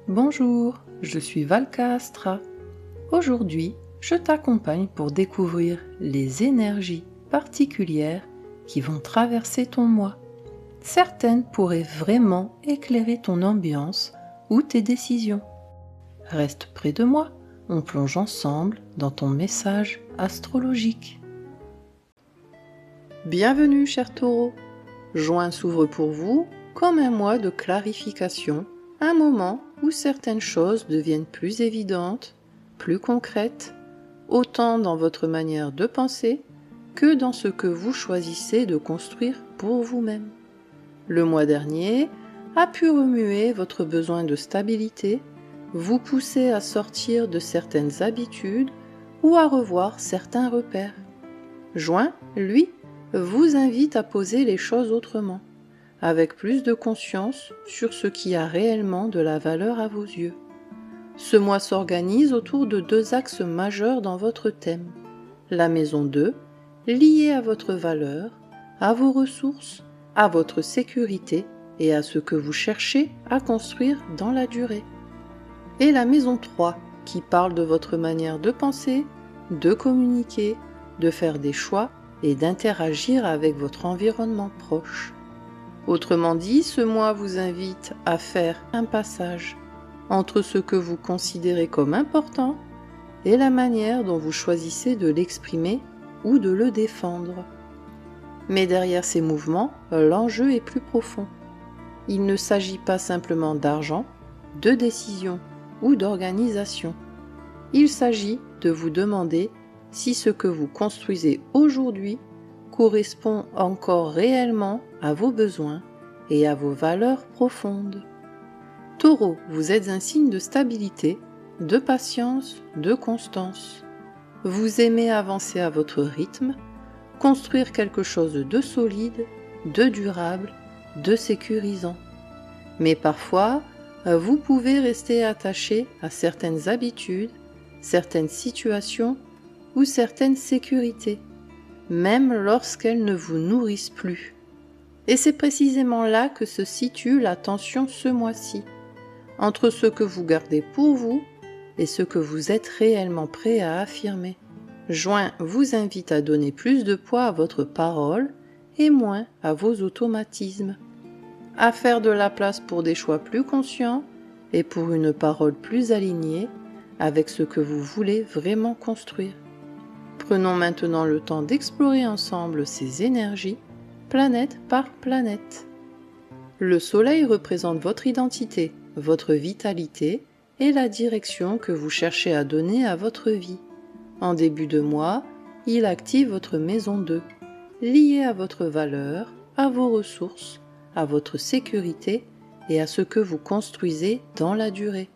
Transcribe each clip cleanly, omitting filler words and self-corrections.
Bonjour, je suis Valka Astra. Aujourd'hui, je t'accompagne pour découvrir les énergies particulières qui vont traverser ton moi. Certaines pourraient vraiment éclairer ton ambiance ou tes décisions. Reste près de moi, on plonge ensemble dans ton message astrologique. Bienvenue, cher Taureau. Juin s'ouvre pour vous comme un mois de clarification, un moment où certaines choses deviennent plus évidentes, plus concrètes, autant dans votre manière de penser que dans ce que vous choisissez de construire pour vous-même. Le mois dernier a pu remuer votre besoin de stabilité, vous pousser à sortir de certaines habitudes ou à revoir certains repères. Juin, lui, vous invite à poser les choses autrement, avec plus de conscience sur ce qui a réellement de la valeur à vos yeux. Ce mois s'organise autour de 2 axes majeurs dans votre thème. La maison 2, liée à votre valeur, à vos ressources, à votre sécurité et à ce que vous cherchez à construire dans la durée. Et la maison 3, qui parle de votre manière de penser, de communiquer, de faire des choix et d'interagir avec votre environnement proche. Autrement dit, ce mois vous invite à faire un passage entre ce que vous considérez comme important et la manière dont vous choisissez de l'exprimer ou de le défendre. Mais derrière ces mouvements, l'enjeu est plus profond. Il ne s'agit pas simplement d'argent, de décision ou d'organisation. Il s'agit de vous demander si ce que vous construisez aujourd'hui correspond encore réellement à vos besoins et à vos valeurs profondes. Taureau, vous êtes un signe de stabilité, de patience, de constance. Vous aimez avancer à votre rythme, construire quelque chose de solide, de durable, de sécurisant. Mais parfois, vous pouvez rester attaché à certaines habitudes, certaines situations ou certaines sécurités, même lorsqu'elles ne vous nourrissent plus. Et c'est précisément là que se situe la tension ce mois-ci, entre ce que vous gardez pour vous et ce que vous êtes réellement prêt à affirmer. Juin vous invite à donner plus de poids à votre parole et moins à vos automatismes, à faire de la place pour des choix plus conscients et pour une parole plus alignée avec ce que vous voulez vraiment construire. Prenons maintenant le temps d'explorer ensemble ces énergies, planète par planète. Le Soleil représente votre identité, votre vitalité et la direction que vous cherchez à donner à votre vie. En début de mois, il active votre maison 2, liée à votre valeur, à vos ressources, à votre sécurité et à ce que vous construisez dans la durée.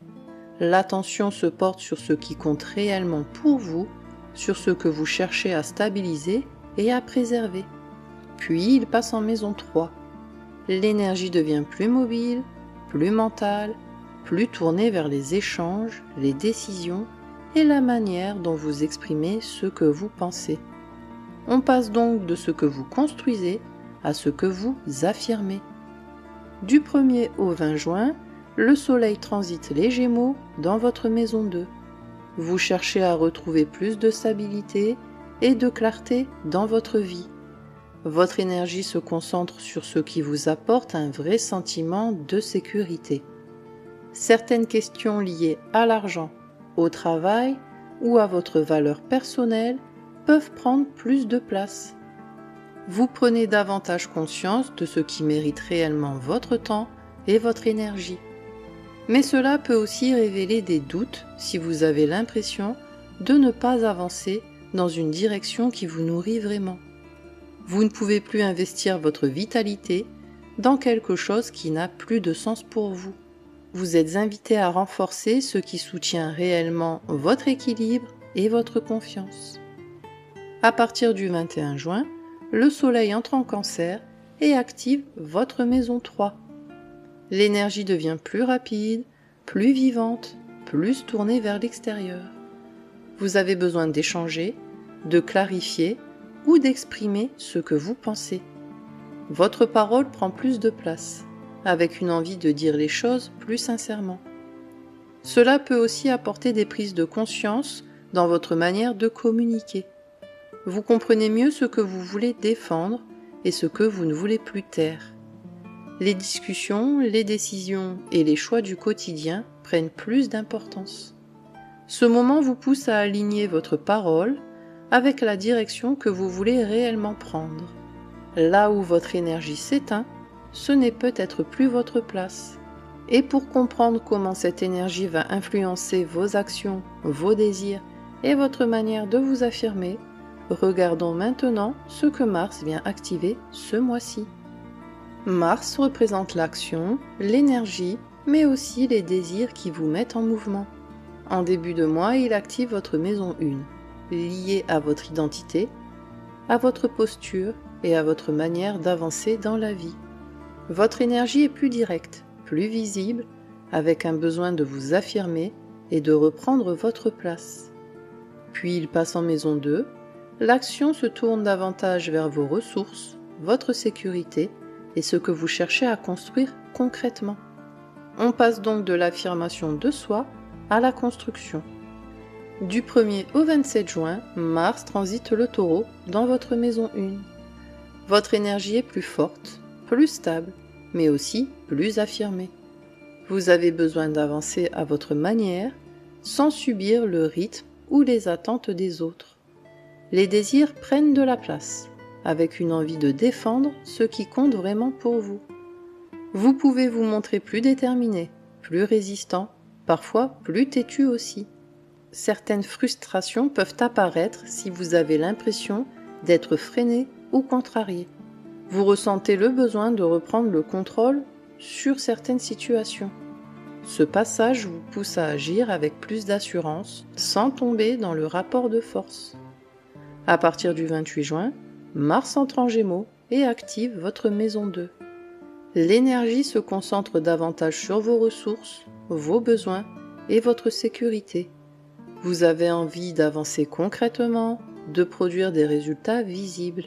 L'attention se porte sur ce qui compte réellement pour vous, sur ce que vous cherchez à stabiliser et à préserver. Puis il passe en maison 3. L'énergie devient plus mobile, plus mentale, plus tournée vers les échanges, les décisions et la manière dont vous exprimez ce que vous pensez. On passe donc de ce que vous construisez à ce que vous affirmez. Du 1er au 20 juin, le Soleil transite les Gémeaux dans votre maison 2. Vous cherchez à retrouver plus de stabilité et de clarté dans votre vie. Votre énergie se concentre sur ce qui vous apporte un vrai sentiment de sécurité. Certaines questions liées à l'argent, au travail ou à votre valeur personnelle peuvent prendre plus de place. Vous prenez davantage conscience de ce qui mérite réellement votre temps et votre énergie. Mais cela peut aussi révéler des doutes si vous avez l'impression de ne pas avancer dans une direction qui vous nourrit vraiment. Vous ne pouvez plus investir votre vitalité dans quelque chose qui n'a plus de sens pour vous. Vous êtes invité à renforcer ce qui soutient réellement votre équilibre et votre confiance. À partir du 21 juin, le Soleil entre en Cancer et active votre maison 3. L'énergie devient plus rapide, plus vivante, plus tournée vers l'extérieur. Vous avez besoin d'échanger, de clarifier ou d'exprimer ce que vous pensez. Votre parole prend plus de place, avec une envie de dire les choses plus sincèrement. Cela peut aussi apporter des prises de conscience dans votre manière de communiquer. Vous comprenez mieux ce que vous voulez défendre et ce que vous ne voulez plus taire. Les discussions, les décisions et les choix du quotidien prennent plus d'importance. Ce moment vous pousse à aligner votre parole avec la direction que vous voulez réellement prendre. Là où votre énergie s'éteint, ce n'est peut-être plus votre place. Et pour comprendre comment cette énergie va influencer vos actions, vos désirs et votre manière de vous affirmer, regardons maintenant ce que Mars vient activer ce mois-ci. Mars représente l'action, l'énergie, mais aussi les désirs qui vous mettent en mouvement. En début de mois, il active votre maison 1, liée à votre identité, à votre posture et à votre manière d'avancer dans la vie. Votre énergie est plus directe, plus visible, avec un besoin de vous affirmer et de reprendre votre place. Puis il passe en maison 2, l'action se tourne davantage vers vos ressources, votre sécurité et ce que vous cherchez à construire concrètement. On passe donc de l'affirmation de soi à la construction. Du 1er au 27 juin, Mars transite le Taureau dans votre maison 1. Votre énergie est plus forte, plus stable, mais aussi plus affirmée. Vous avez besoin d'avancer à votre manière, sans subir le rythme ou les attentes des autres. Les désirs prennent de la place, avec une envie de défendre ce qui compte vraiment pour vous. Vous pouvez vous montrer plus déterminé, plus résistant, parfois plus têtu aussi. Certaines frustrations peuvent apparaître si vous avez l'impression d'être freiné ou contrarié. Vous ressentez le besoin de reprendre le contrôle sur certaines situations. Ce passage vous pousse à agir avec plus d'assurance, sans tomber dans le rapport de force. À partir du 28 juin, Mars entre en Gémeaux et active votre maison 2. L'énergie se concentre davantage sur vos ressources, vos besoins et votre sécurité. Vous avez envie d'avancer concrètement, de produire des résultats visibles.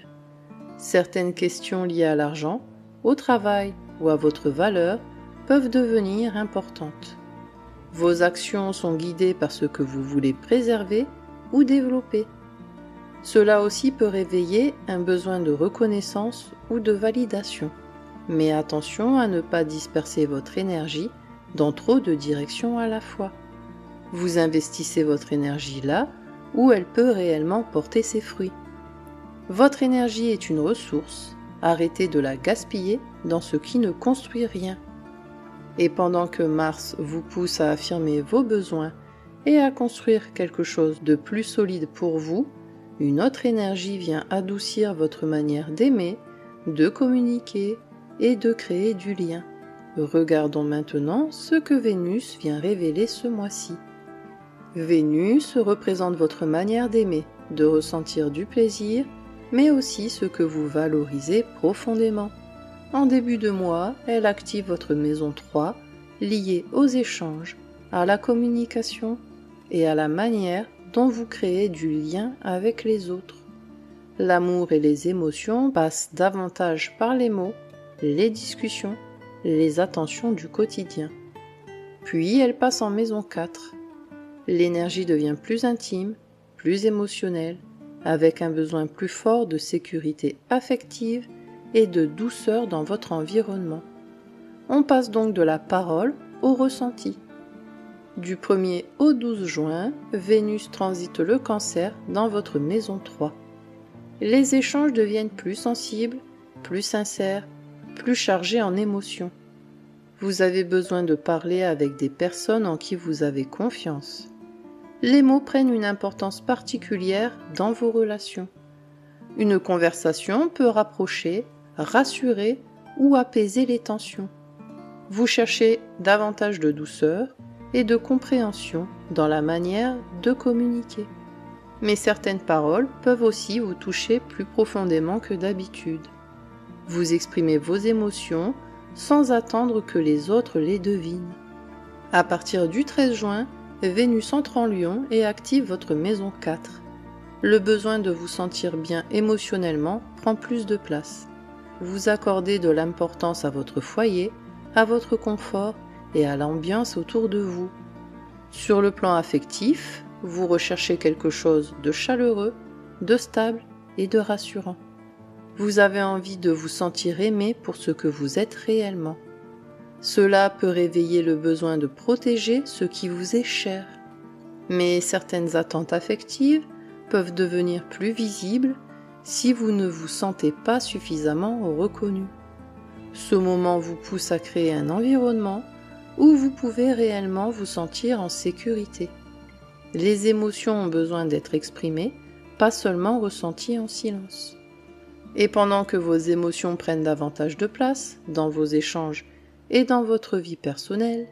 Certaines questions liées à l'argent, au travail ou à votre valeur peuvent devenir importantes. Vos actions sont guidées par ce que vous voulez préserver ou développer. Cela aussi peut réveiller un besoin de reconnaissance ou de validation. Mais attention à ne pas disperser votre énergie dans trop de directions à la fois. Vous investissez votre énergie là où elle peut réellement porter ses fruits. Votre énergie est une ressource, arrêtez de la gaspiller dans ce qui ne construit rien. Et pendant que Mars vous pousse à affirmer vos besoins et à construire quelque chose de plus solide pour vous, une autre énergie vient adoucir votre manière d'aimer, de communiquer et de créer du lien. Regardons maintenant ce que Vénus vient révéler ce mois-ci. Vénus représente votre manière d'aimer, de ressentir du plaisir, mais aussi ce que vous valorisez profondément. En début de mois, elle active votre maison 3, liée aux échanges, à la communication et à la manière dont vous créez du lien avec les autres. L'amour et les émotions passent davantage par les mots, les discussions, les attentions du quotidien. Puis elle passe en maison 4. L'énergie devient plus intime, plus émotionnelle, avec un besoin plus fort de sécurité affective et de douceur dans votre environnement. On passe donc de la parole au ressenti. Du 1er au 12 juin, Vénus transite le Cancer dans votre maison 3. Les échanges deviennent plus sensibles, plus sincères, plus chargés en émotions. Vous avez besoin de parler avec des personnes en qui vous avez confiance. Les mots prennent une importance particulière dans vos relations. Une conversation peut rapprocher, rassurer ou apaiser les tensions. Vous cherchez davantage de douceur et de compréhension dans la manière de communiquer. Mais certaines paroles peuvent aussi vous toucher plus profondément que d'habitude. Vous exprimez vos émotions sans attendre que les autres les devinent. À partir du 13 juin, Vénus entre en Lion et active votre maison 4. Le besoin de vous sentir bien émotionnellement prend plus de place. Vous accordez de l'importance à votre foyer, à votre confort et à l'ambiance autour de vous. Sur le plan affectif, vous recherchez quelque chose de chaleureux, de stable et de rassurant. Vous avez envie de vous sentir aimé pour ce que vous êtes réellement. Cela peut réveiller le besoin de protéger ce qui vous est cher. Mais certaines attentes affectives peuvent devenir plus visibles si vous ne vous sentez pas suffisamment reconnu. Ce moment vous pousse à créer un environnement où vous pouvez réellement vous sentir en sécurité. Les émotions ont besoin d'être exprimées, pas seulement ressenties en silence. Et pendant que vos émotions prennent davantage de place dans vos échanges et dans votre vie personnelle,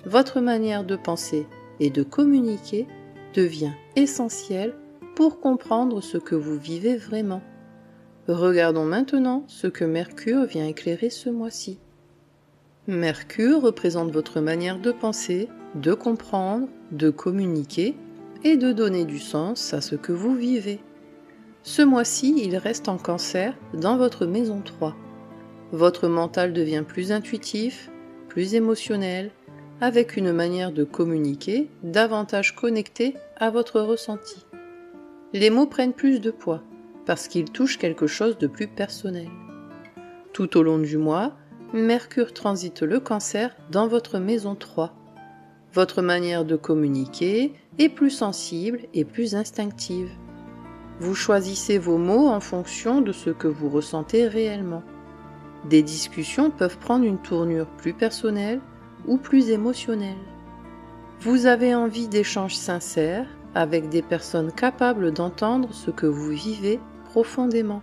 votre manière de penser et de communiquer devient essentielle pour comprendre ce que vous vivez vraiment. Regardons maintenant ce que Mercure vient éclairer ce mois-ci. Mercure représente votre manière de penser, de comprendre, de communiquer et de donner du sens à ce que vous vivez. Ce mois-ci, il reste en Cancer dans votre maison 3. Votre mental devient plus intuitif, plus émotionnel, avec une manière de communiquer davantage connectée à votre ressenti. Les mots prennent plus de poids parce qu'ils touchent quelque chose de plus personnel. Tout au long du mois, Mercure transite le Cancer dans votre maison 3. Votre manière de communiquer est plus sensible et plus instinctive. Vous choisissez vos mots en fonction de ce que vous ressentez réellement. Des discussions peuvent prendre une tournure plus personnelle ou plus émotionnelle. Vous avez envie d'échanges sincères avec des personnes capables d'entendre ce que vous vivez profondément.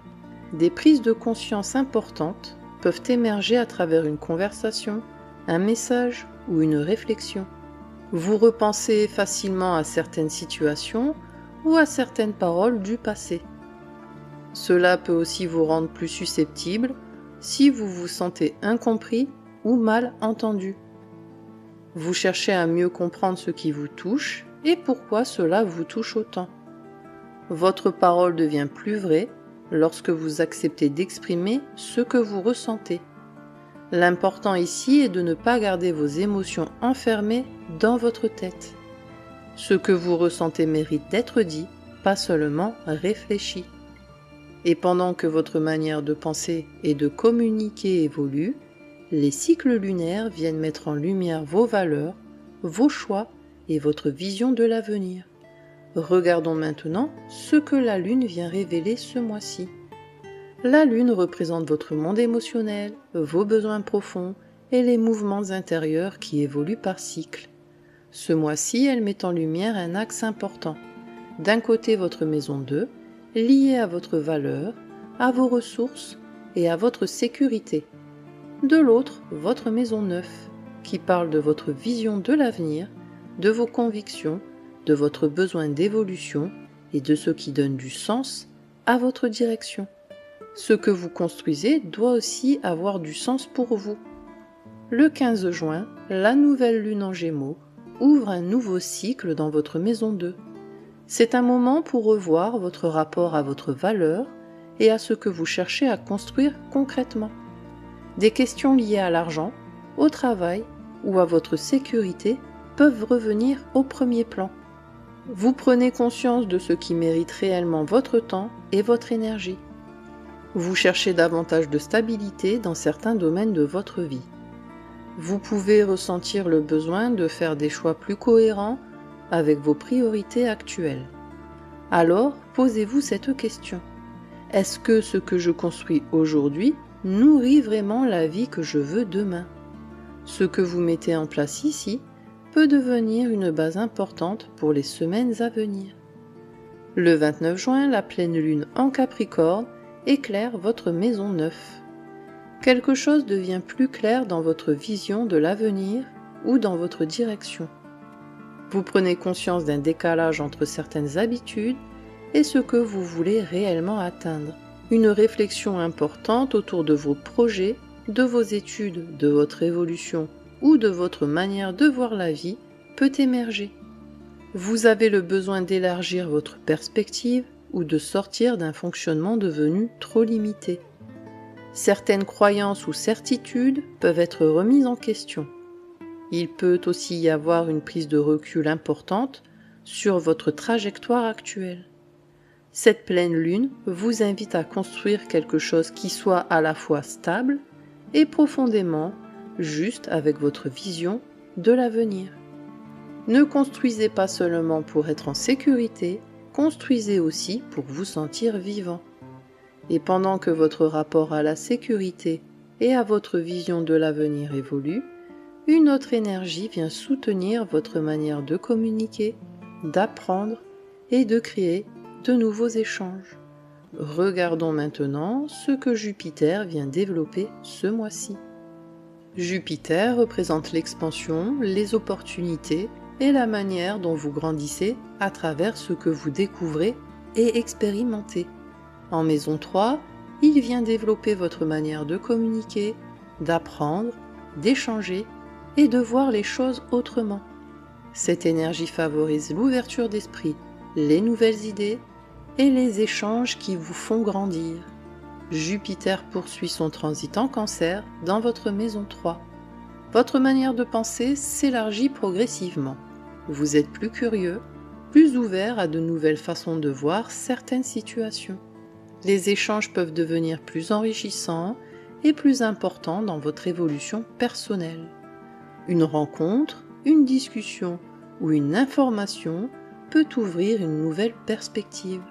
Des prises de conscience importantes peuvent émerger à travers une conversation, un message ou une réflexion. Vous repensez facilement à certaines situations ou à certaines paroles du passé. Cela peut aussi vous rendre plus susceptible si vous vous sentez incompris ou mal entendu. Vous cherchez à mieux comprendre ce qui vous touche et pourquoi cela vous touche autant. Votre parole devient plus vraie lorsque vous acceptez d'exprimer ce que vous ressentez. L'important ici est de ne pas garder vos émotions enfermées dans votre tête. Ce que vous ressentez mérite d'être dit, pas seulement réfléchi. Et pendant que votre manière de penser et de communiquer évolue, les cycles lunaires viennent mettre en lumière vos valeurs, vos choix et votre vision de l'avenir. Regardons maintenant ce que la Lune vient révéler ce mois-ci. La Lune représente votre monde émotionnel, vos besoins profonds et les mouvements intérieurs qui évoluent par cycle. Ce mois-ci, elle met en lumière un axe important. D'un côté, votre maison 2, liée à votre valeur, à vos ressources et à votre sécurité. De l'autre, votre maison 9, qui parle de votre vision de l'avenir, de vos convictions, de votre besoin d'évolution et de ce qui donne du sens à votre direction. Ce que vous construisez doit aussi avoir du sens pour vous. Le 15 juin, la nouvelle lune en Gémeaux ouvre un nouveau cycle dans votre maison 2. C'est un moment pour revoir votre rapport à votre valeur et à ce que vous cherchez à construire concrètement. Des questions liées à l'argent, au travail ou à votre sécurité peuvent revenir au premier plan. Vous prenez conscience de ce qui mérite réellement votre temps et votre énergie. Vous cherchez davantage de stabilité dans certains domaines de votre vie. Vous pouvez ressentir le besoin de faire des choix plus cohérents avec vos priorités actuelles. Alors, posez-vous cette question. Est-ce que ce que je construis aujourd'hui nourrit vraiment la vie que je veux demain? Ce que vous mettez en place ici peut devenir une base importante pour les semaines à venir. Le 29 juin, la pleine lune en Capricorne éclaire votre maison 9. Quelque chose devient plus clair dans votre vision de l'avenir ou dans votre direction. Vous prenez conscience d'un décalage entre certaines habitudes et ce que vous voulez réellement atteindre. Une réflexion importante autour de vos projets, de vos études, de votre évolution ou de votre manière de voir la vie peut émerger. Vous avez le besoin d'élargir votre perspective ou de sortir d'un fonctionnement devenu trop limité. Certaines croyances ou certitudes peuvent être remises en question. Il peut aussi y avoir une prise de recul importante sur votre trajectoire actuelle. Cette pleine lune vous invite à construire quelque chose qui soit à la fois stable et profondément juste avec votre vision de l'avenir. Ne construisez pas seulement pour être en sécurité, construisez aussi pour vous sentir vivant. Et pendant que votre rapport à la sécurité et à votre vision de l'avenir évolue, une autre énergie vient soutenir votre manière de communiquer, d'apprendre et de créer de nouveaux échanges. Regardons maintenant ce que Jupiter vient développer ce mois-ci. Jupiter représente l'expansion, les opportunités et la manière dont vous grandissez à travers ce que vous découvrez et expérimentez. En maison 3, il vient développer votre manière de communiquer, d'apprendre, d'échanger et de voir les choses autrement. Cette énergie favorise l'ouverture d'esprit, les nouvelles idées et les échanges qui vous font grandir. Jupiter poursuit son transit en Cancer dans votre maison 3. Votre manière de penser s'élargit progressivement. Vous êtes plus curieux, plus ouvert à de nouvelles façons de voir certaines situations. Les échanges peuvent devenir plus enrichissants et plus importants dans votre évolution personnelle. Une rencontre, une discussion ou une information peut ouvrir une nouvelle perspective.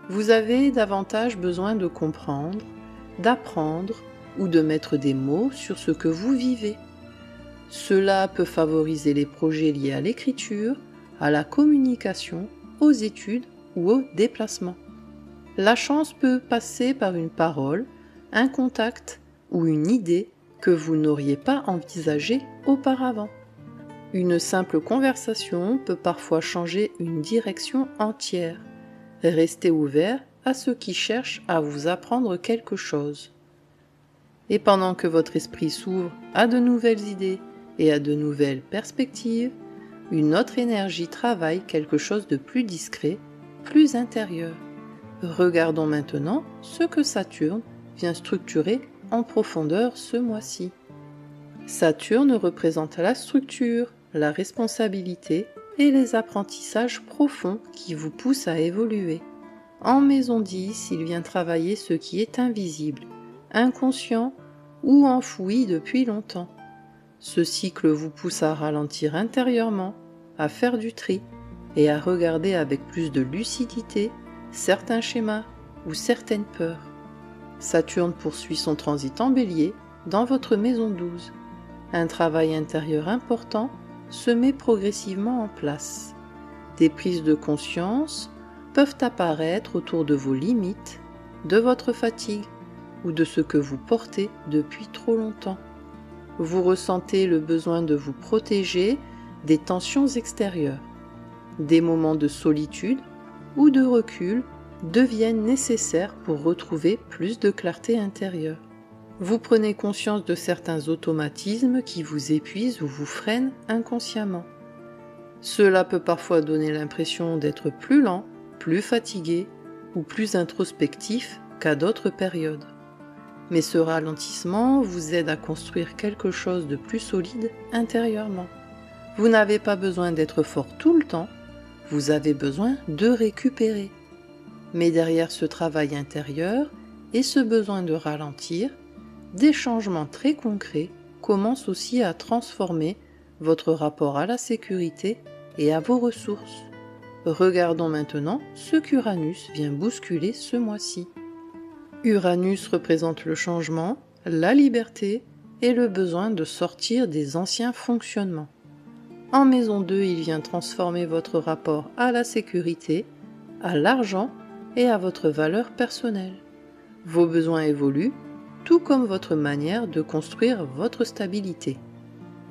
Vous avez davantage besoin de comprendre, d'apprendre ou de mettre des mots sur ce que vous vivez. Cela peut favoriser les projets liés à l'écriture, à la communication, aux études ou au déplacement. La chance peut passer par une parole, un contact ou une idée que vous n'auriez pas envisagée auparavant. Une simple conversation peut parfois changer une direction entière. Restez ouvert à ceux qui cherchent à vous apprendre quelque chose. Et pendant que votre esprit s'ouvre à de nouvelles idées et à de nouvelles perspectives, une autre énergie travaille quelque chose de plus discret, plus intérieur. Regardons maintenant ce que Saturne vient structurer en profondeur ce mois-ci. Saturne représente la structure, la responsabilité et les apprentissages profonds qui vous poussent à évoluer. En maison 10, il vient travailler ce qui est invisible, inconscient ou enfoui depuis longtemps. Ce cycle vous pousse à ralentir intérieurement, à faire du tri et à regarder avec plus de lucidité certains schémas ou certaines peurs. Saturne poursuit son transit en Bélier dans votre maison 12. Un travail intérieur important se met progressivement en place. Des prises de conscience peuvent apparaître autour de vos limites, de votre fatigue ou de ce que vous portez depuis trop longtemps. Vous ressentez le besoin de vous protéger des tensions extérieures. Des moments de solitude ou de recul deviennent nécessaires pour retrouver plus de clarté intérieure. Vous prenez conscience de certains automatismes qui vous épuisent ou vous freinent inconsciemment. Cela peut parfois donner l'impression d'être plus lent, plus fatigué ou plus introspectif qu'à d'autres périodes. Mais ce ralentissement vous aide à construire quelque chose de plus solide intérieurement. Vous n'avez pas besoin d'être fort tout le temps, vous avez besoin de récupérer. Mais derrière ce travail intérieur et ce besoin de ralentir, des changements très concrets commencent aussi à transformer votre rapport à la sécurité et à vos ressources. Regardons maintenant ce qu'Uranus vient bousculer ce mois-ci. Uranus représente le changement, la liberté et le besoin de sortir des anciens fonctionnements. En maison 2, il vient transformer votre rapport à la sécurité, à l'argent et à votre valeur personnelle. Vos besoins évoluent, tout comme votre manière de construire votre stabilité.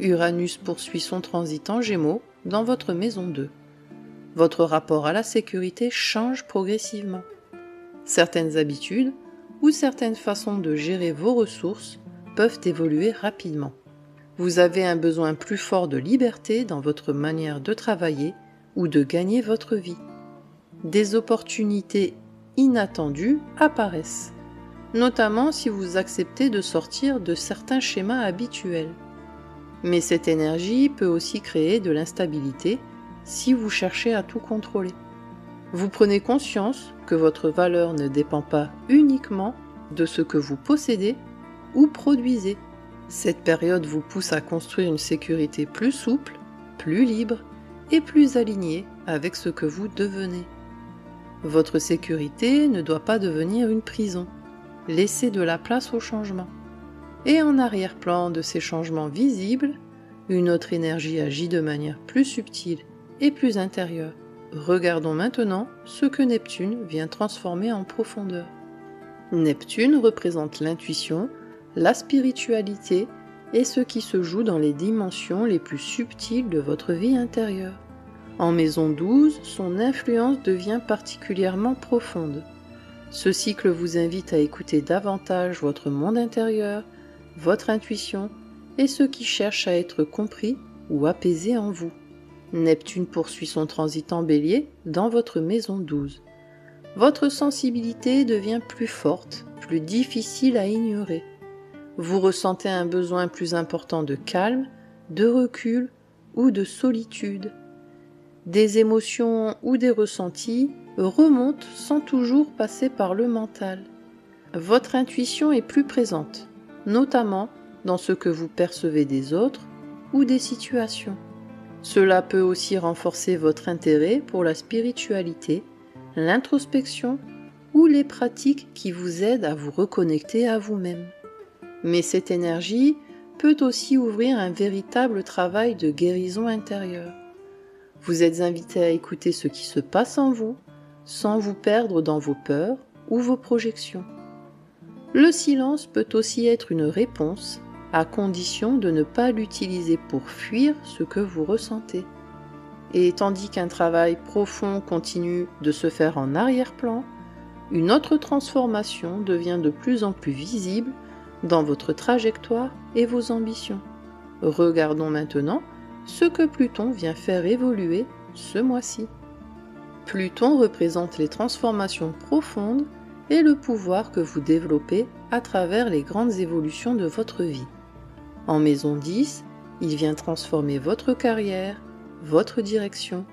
Uranus poursuit son transit en Gémeaux dans votre maison 2. Votre rapport à la sécurité change progressivement. Certaines habitudes ou certaines façons de gérer vos ressources peuvent évoluer rapidement. Vous avez un besoin plus fort de liberté dans votre manière de travailler ou de gagner votre vie. Des opportunités inattendues apparaissent, notamment si vous acceptez de sortir de certains schémas habituels. Mais cette énergie peut aussi créer de l'instabilité si vous cherchez à tout contrôler. Vous prenez conscience que votre valeur ne dépend pas uniquement de ce que vous possédez ou produisez. Cette période vous pousse à construire une sécurité plus souple, plus libre et plus alignée avec ce que vous devenez. Votre sécurité ne doit pas devenir une prison. Laissez de la place au changement. Et en arrière-plan de ces changements visibles, une autre énergie agit de manière plus subtile et plus intérieure. Regardons maintenant ce que Neptune vient transformer en profondeur. Neptune représente l'intuition, la spiritualité et ce qui se joue dans les dimensions les plus subtiles de votre vie intérieure. En maison 12, son influence devient particulièrement profonde. Ce cycle vous invite à écouter davantage votre monde intérieur, votre intuition et ce qui cherche à être compris ou apaisé en vous. Neptune poursuit son transit en Bélier dans votre maison 12. Votre sensibilité devient plus forte, plus difficile à ignorer. Vous ressentez un besoin plus important de calme, de recul ou de solitude. Des émotions ou des ressentis remontent sans toujours passer par le mental. Votre intuition est plus présente, notamment dans ce que vous percevez des autres ou des situations. Cela peut aussi renforcer votre intérêt pour la spiritualité, l'introspection ou les pratiques qui vous aident à vous reconnecter à vous-même. Mais cette énergie peut aussi ouvrir un véritable travail de guérison intérieure. Vous êtes invité à écouter ce qui se passe en vous, sans vous perdre dans vos peurs ou vos projections. Le silence peut aussi être une réponse, à condition de ne pas l'utiliser pour fuir ce que vous ressentez. Et tandis qu'un travail profond continue de se faire en arrière-plan, une autre transformation devient de plus en plus visible dans votre trajectoire et vos ambitions. Regardons maintenant ce que Pluton vient faire évoluer ce mois-ci. Pluton représente les transformations profondes et le pouvoir que vous développez à travers les grandes évolutions de votre vie. En maison 10, il vient transformer votre carrière, votre direction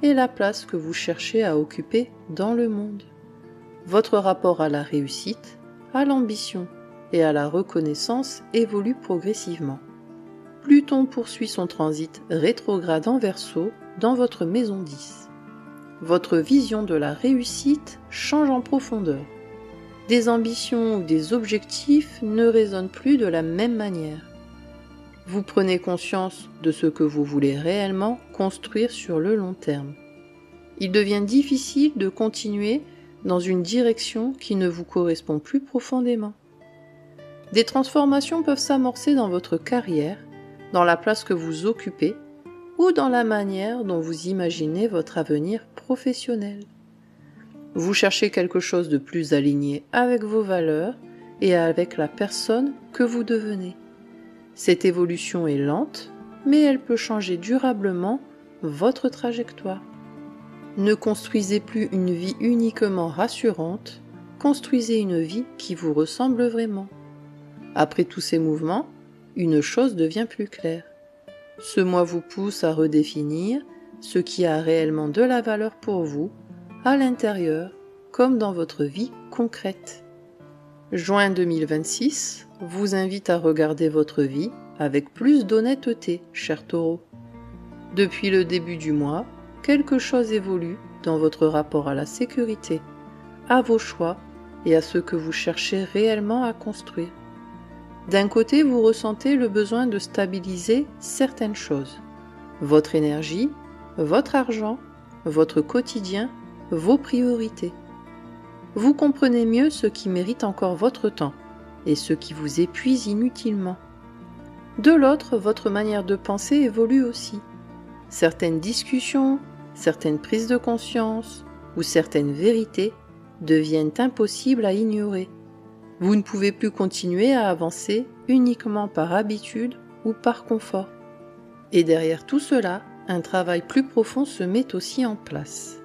et la place que vous cherchez à occuper dans le monde. Votre rapport à la réussite, à l'ambition et à la reconnaissance évolue progressivement. Pluton poursuit son transit rétrograde en Verseau dans votre maison 10. Votre vision de la réussite change en profondeur. Des ambitions ou des objectifs ne résonnent plus de la même manière. Vous prenez conscience de ce que vous voulez réellement construire sur le long terme. Il devient difficile de continuer dans une direction qui ne vous correspond plus profondément. Des transformations peuvent s'amorcer dans votre carrière, dans la place que vous occupez ou dans la manière dont vous imaginez votre avenir professionnel. Vous cherchez quelque chose de plus aligné avec vos valeurs et avec la personne que vous devenez. Cette évolution est lente, mais elle peut changer durablement votre trajectoire. Ne construisez plus une vie uniquement rassurante, construisez une vie qui vous ressemble vraiment. Après tous ces mouvements, une chose devient plus claire. Ce mois vous pousse à redéfinir ce qui a réellement de la valeur pour vous, à l'intérieur comme dans votre vie concrète. Juin 2026 vous invite à regarder votre vie avec plus d'honnêteté, cher Taureau. Depuis le début du mois, quelque chose évolue dans votre rapport à la sécurité, à vos choix et à ce que vous cherchez réellement à construire. D'un côté, vous ressentez le besoin de stabiliser certaines choses. Votre énergie, votre argent, votre quotidien, vos priorités. Vous comprenez mieux ce qui mérite encore votre temps et ce qui vous épuise inutilement. De l'autre, votre manière de penser évolue aussi. Certaines discussions, certaines prises de conscience ou certaines vérités deviennent impossibles à ignorer. Vous ne pouvez plus continuer à avancer uniquement par habitude ou par confort. Et derrière tout cela, un travail plus profond se met aussi en place.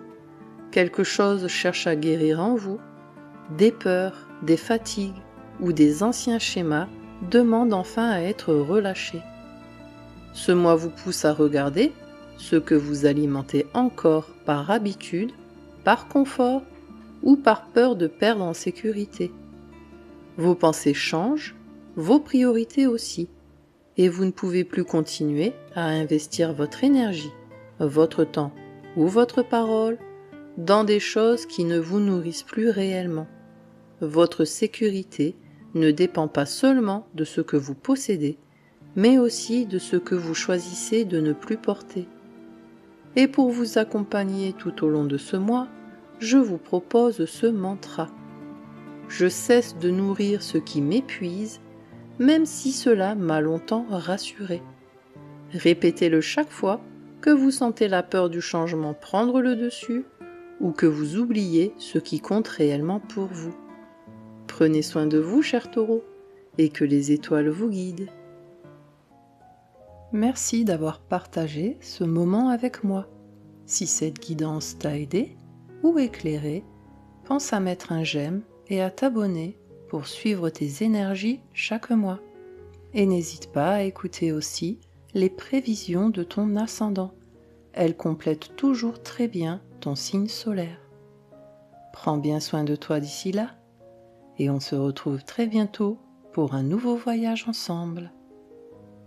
Quelque chose cherche à guérir en vous. Des peurs, des fatigues ou des anciens schémas demandent enfin à être relâchés. Ce mois vous pousse à regarder ce que vous alimentez encore par habitude, par confort ou par peur de perdre en sécurité. Vos pensées changent, vos priorités aussi, et vous ne pouvez plus continuer à investir votre énergie, votre temps ou votre parole dans des choses qui ne vous nourrissent plus réellement. Votre sécurité ne dépend pas seulement de ce que vous possédez, mais aussi de ce que vous choisissez de ne plus porter. Et pour vous accompagner tout au long de ce mois, je vous propose ce mantra. Je cesse de nourrir ce qui m'épuise, même si cela m'a longtemps rassuré. Répétez-le chaque fois que vous sentez la peur du changement prendre le dessus ou que vous oubliez ce qui compte réellement pour vous. Prenez soin de vous, cher Taureau, et que les étoiles vous guident. Merci d'avoir partagé ce moment avec moi. Si cette guidance t'a aidé ou éclairé, pense à mettre un j'aime et à t'abonner pour suivre tes énergies chaque mois. Et n'hésite pas à écouter aussi les prévisions de ton ascendant. Elles complètent toujours très bien ton signe solaire. Prends bien soin de toi d'ici là, et on se retrouve très bientôt pour un nouveau voyage ensemble.